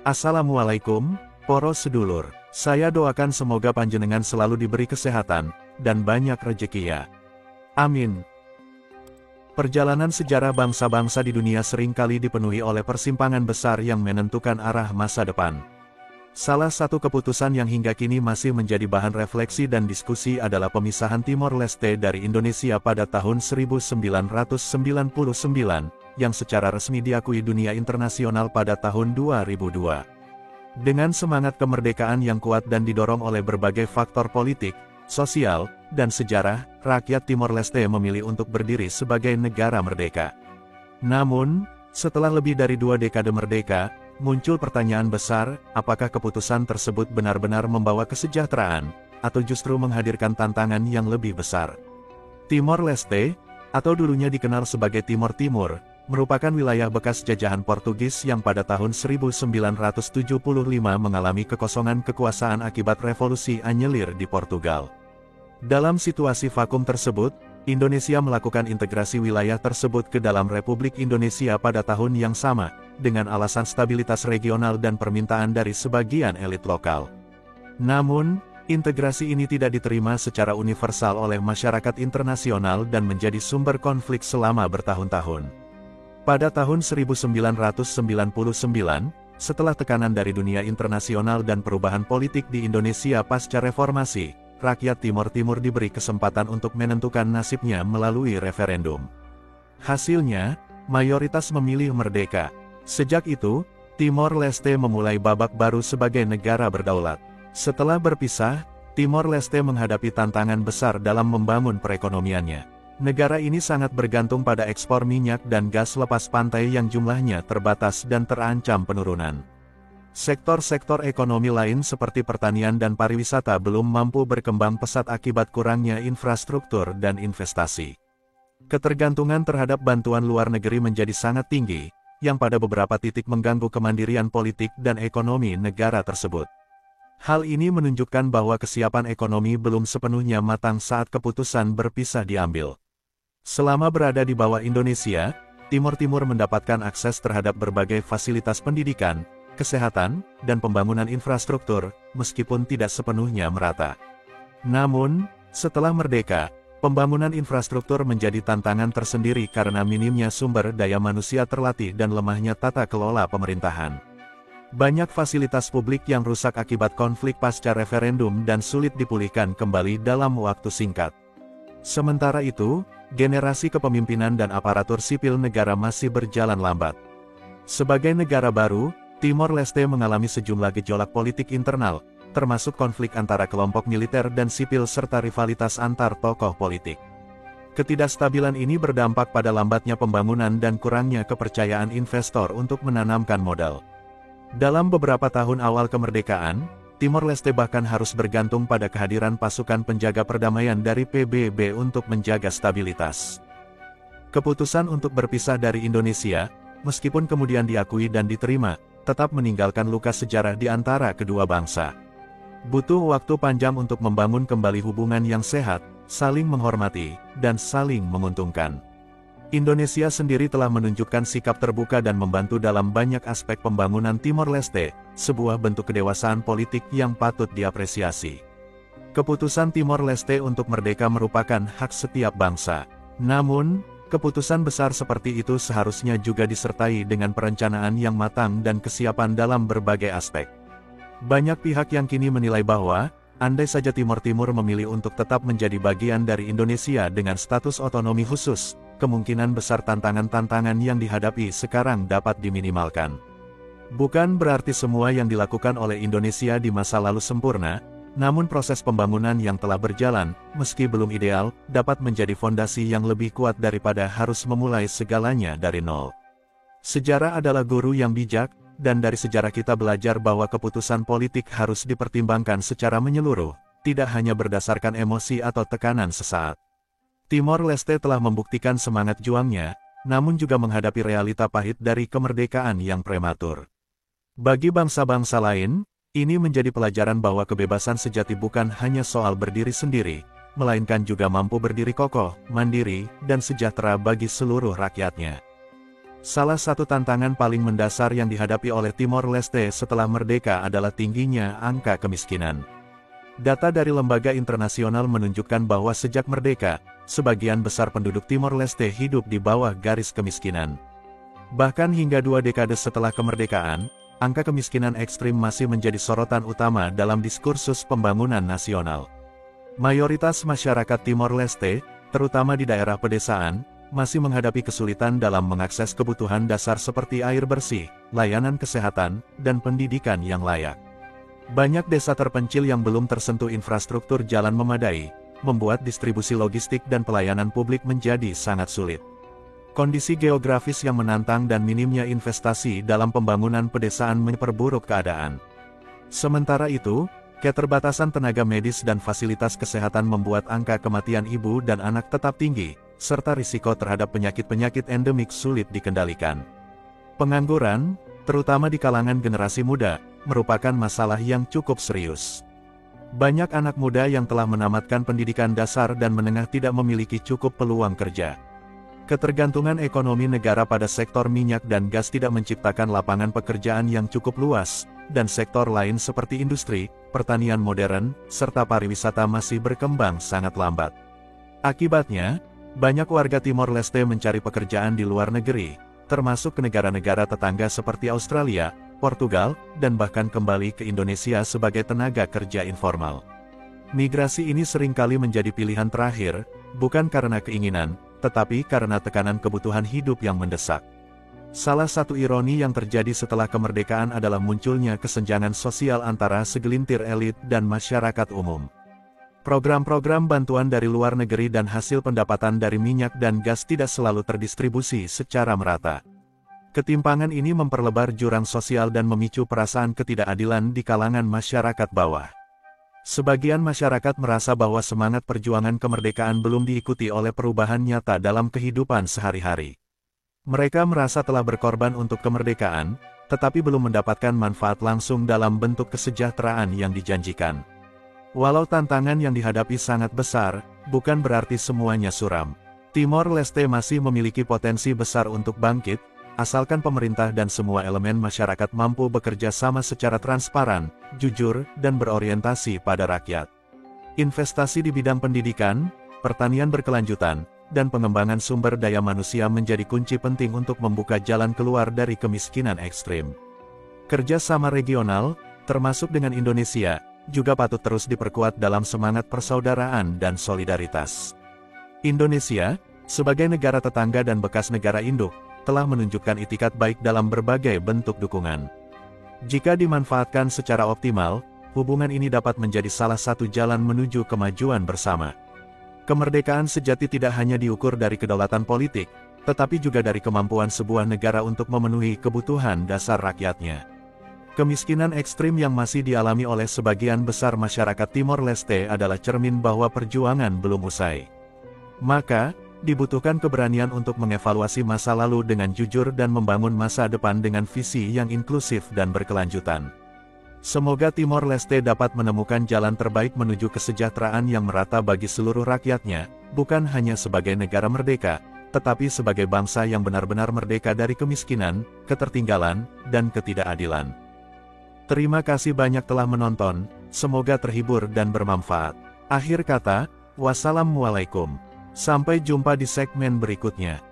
Assalamualaikum, poro sedulur. Saya doakan semoga panjenengan selalu diberi kesehatan, dan banyak rezeki ya. Amin. Perjalanan sejarah bangsa-bangsa di dunia seringkali dipenuhi oleh persimpangan besar yang menentukan arah masa depan. Salah satu keputusan yang hingga kini masih menjadi bahan refleksi dan diskusi adalah pemisahan Timor Leste dari Indonesia pada tahun 1999, yang secara resmi diakui dunia internasional pada tahun 2002. Dengan semangat kemerdekaan yang kuat dan didorong oleh berbagai faktor politik, sosial, dan sejarah, rakyat Timor Leste memilih untuk berdiri sebagai negara merdeka. Namun, setelah lebih dari 2 dekade merdeka, muncul pertanyaan besar, apakah keputusan tersebut benar-benar membawa kesejahteraan, atau justru menghadirkan tantangan yang lebih besar. Timor Leste, atau dulunya dikenal sebagai Timor Timur, merupakan wilayah bekas jajahan Portugis yang pada tahun 1975 mengalami kekosongan kekuasaan akibat revolusi anyelir di Portugal. Dalam situasi vakum tersebut, Indonesia melakukan integrasi wilayah tersebut ke dalam Republik Indonesia pada tahun yang sama, dengan alasan stabilitas regional dan permintaan dari sebagian elit lokal. Namun, integrasi ini tidak diterima secara universal oleh masyarakat internasional dan menjadi sumber konflik selama bertahun-tahun. Pada tahun 1999, setelah tekanan dari dunia internasional dan perubahan politik di Indonesia pasca reformasi, rakyat Timor Timur diberi kesempatan untuk menentukan nasibnya melalui referendum. Hasilnya, mayoritas memilih merdeka. Sejak itu, Timor Leste memulai babak baru sebagai negara berdaulat. Setelah berpisah, Timor Leste menghadapi tantangan besar dalam membangun perekonomiannya. Negara ini sangat bergantung pada ekspor minyak dan gas lepas pantai yang jumlahnya terbatas dan terancam penurunan. Sektor-sektor ekonomi lain seperti pertanian dan pariwisata belum mampu berkembang pesat akibat kurangnya infrastruktur dan investasi. Ketergantungan terhadap bantuan luar negeri menjadi sangat tinggi, yang pada beberapa titik mengganggu kemandirian politik dan ekonomi negara tersebut. Hal ini menunjukkan bahwa kesiapan ekonomi belum sepenuhnya matang saat keputusan berpisah diambil. Selama berada di bawah Indonesia, Timor Timur mendapatkan akses terhadap berbagai fasilitas pendidikan, kesehatan, dan pembangunan infrastruktur, meskipun tidak sepenuhnya merata. Namun, setelah merdeka, pembangunan infrastruktur menjadi tantangan tersendiri karena minimnya sumber daya manusia terlatih dan lemahnya tata kelola pemerintahan. Banyak fasilitas publik yang rusak akibat konflik pasca referendum dan sulit dipulihkan kembali dalam waktu singkat. Sementara itu, generasi kepemimpinan dan aparatur sipil negara masih berjalan lambat. Sebagai negara baru, Timor Leste mengalami sejumlah gejolak politik internal, termasuk konflik antara kelompok militer dan sipil serta rivalitas antar tokoh politik. Ketidakstabilan ini berdampak pada lambatnya pembangunan dan kurangnya kepercayaan investor untuk menanamkan modal. Dalam beberapa tahun awal kemerdekaan, Timor Leste bahkan harus bergantung pada kehadiran pasukan penjaga perdamaian dari PBB untuk menjaga stabilitas. Keputusan untuk berpisah dari Indonesia, meskipun kemudian diakui dan diterima, tetap meninggalkan luka sejarah di antara kedua bangsa. Butuh waktu panjang untuk membangun kembali hubungan yang sehat, saling menghormati, dan saling menguntungkan. Indonesia sendiri telah menunjukkan sikap terbuka dan membantu dalam banyak aspek pembangunan Timor Leste, sebuah bentuk kedewasaan politik yang patut diapresiasi. Keputusan Timor Leste untuk merdeka merupakan hak setiap bangsa. Namun, keputusan besar seperti itu seharusnya juga disertai dengan perencanaan yang matang dan kesiapan dalam berbagai aspek. Banyak pihak yang kini menilai bahwa, andai saja Timor Timur memilih untuk tetap menjadi bagian dari Indonesia dengan status otonomi khusus, kemungkinan besar tantangan-tantangan yang dihadapi sekarang dapat diminimalkan. Bukan berarti semua yang dilakukan oleh Indonesia di masa lalu sempurna, namun proses pembangunan yang telah berjalan, meski belum ideal, dapat menjadi fondasi yang lebih kuat daripada harus memulai segalanya dari nol. Sejarah adalah guru yang bijak, dan dari sejarah kita belajar bahwa keputusan politik harus dipertimbangkan secara menyeluruh, tidak hanya berdasarkan emosi atau tekanan sesaat. Timor Leste telah membuktikan semangat juangnya, namun juga menghadapi realita pahit dari kemerdekaan yang prematur. Bagi bangsa-bangsa lain, ini menjadi pelajaran bahwa kebebasan sejati bukan hanya soal berdiri sendiri, melainkan juga mampu berdiri kokoh, mandiri, dan sejahtera bagi seluruh rakyatnya. Salah satu tantangan paling mendasar yang dihadapi oleh Timor Leste setelah merdeka adalah tingginya angka kemiskinan. Data dari lembaga internasional menunjukkan bahwa sejak merdeka, sebagian besar penduduk Timor Leste hidup di bawah garis kemiskinan. Bahkan hingga 2 dekade setelah kemerdekaan, angka kemiskinan ekstrim masih menjadi sorotan utama dalam diskursus pembangunan nasional. Mayoritas masyarakat Timor Leste, terutama di daerah pedesaan, masih menghadapi kesulitan dalam mengakses kebutuhan dasar seperti air bersih, layanan kesehatan, dan pendidikan yang layak. Banyak desa terpencil yang belum tersentuh infrastruktur jalan memadai, membuat distribusi logistik dan pelayanan publik menjadi sangat sulit. Kondisi geografis yang menantang dan minimnya investasi dalam pembangunan pedesaan memperburuk keadaan. Sementara itu, keterbatasan tenaga medis dan fasilitas kesehatan membuat angka kematian ibu dan anak tetap tinggi, serta risiko terhadap penyakit-penyakit endemik sulit dikendalikan. Pengangguran, terutama di kalangan generasi muda, merupakan masalah yang cukup serius. Banyak anak muda yang telah menamatkan pendidikan dasar dan menengah tidak memiliki cukup peluang kerja. Ketergantungan ekonomi negara pada sektor minyak dan gas tidak menciptakan lapangan pekerjaan yang cukup luas, dan sektor lain seperti industri, pertanian modern, serta pariwisata masih berkembang sangat lambat. Akibatnya, banyak warga Timor Leste mencari pekerjaan di luar negeri, termasuk ke negara-negara tetangga seperti Australia, Portugal, dan bahkan kembali ke Indonesia sebagai tenaga kerja informal. Migrasi ini seringkali menjadi pilihan terakhir, bukan karena keinginan, tetapi karena tekanan kebutuhan hidup yang mendesak. Salah satu ironi yang terjadi setelah kemerdekaan adalah munculnya kesenjangan sosial antara segelintir elit dan masyarakat umum. Program-program bantuan dari luar negeri dan hasil pendapatan dari minyak dan gas tidak selalu terdistribusi secara merata. Ketimpangan ini memperlebar jurang sosial dan memicu perasaan ketidakadilan di kalangan masyarakat bawah. Sebagian masyarakat merasa bahwa semangat perjuangan kemerdekaan belum diikuti oleh perubahan nyata dalam kehidupan sehari-hari. Mereka merasa telah berkorban untuk kemerdekaan, tetapi belum mendapatkan manfaat langsung dalam bentuk kesejahteraan yang dijanjikan. Walau tantangan yang dihadapi sangat besar, bukan berarti semuanya suram. Timor Leste masih memiliki potensi besar untuk bangkit, asalkan pemerintah dan semua elemen masyarakat mampu bekerja sama secara transparan, jujur, dan berorientasi pada rakyat. Investasi di bidang pendidikan, pertanian berkelanjutan, dan pengembangan sumber daya manusia menjadi kunci penting untuk membuka jalan keluar dari kemiskinan ekstrim. Kerja sama regional, termasuk dengan Indonesia, juga patut terus diperkuat dalam semangat persaudaraan dan solidaritas. Indonesia, sebagai negara tetangga dan bekas negara induk, telah menunjukkan itikat baik dalam berbagai bentuk dukungan. Jika dimanfaatkan secara optimal, hubungan ini dapat menjadi salah satu jalan menuju kemajuan bersama. Kemerdekaan sejati tidak hanya diukur dari kedaulatan politik, tetapi juga dari kemampuan sebuah negara untuk memenuhi kebutuhan dasar rakyatnya. Kemiskinan ekstrim yang masih dialami oleh sebagian besar masyarakat Timor Leste adalah cermin bahwa perjuangan belum usai. Maka, dibutuhkan keberanian untuk mengevaluasi masa lalu dengan jujur dan membangun masa depan dengan visi yang inklusif dan berkelanjutan. Semoga Timor Leste dapat menemukan jalan terbaik menuju kesejahteraan yang merata bagi seluruh rakyatnya, bukan hanya sebagai negara merdeka, tetapi sebagai bangsa yang benar-benar merdeka dari kemiskinan, ketertinggalan, dan ketidakadilan. Terima kasih banyak telah menonton, semoga terhibur dan bermanfaat. Akhir kata, wassalamualaikum. Sampai jumpa di segmen berikutnya.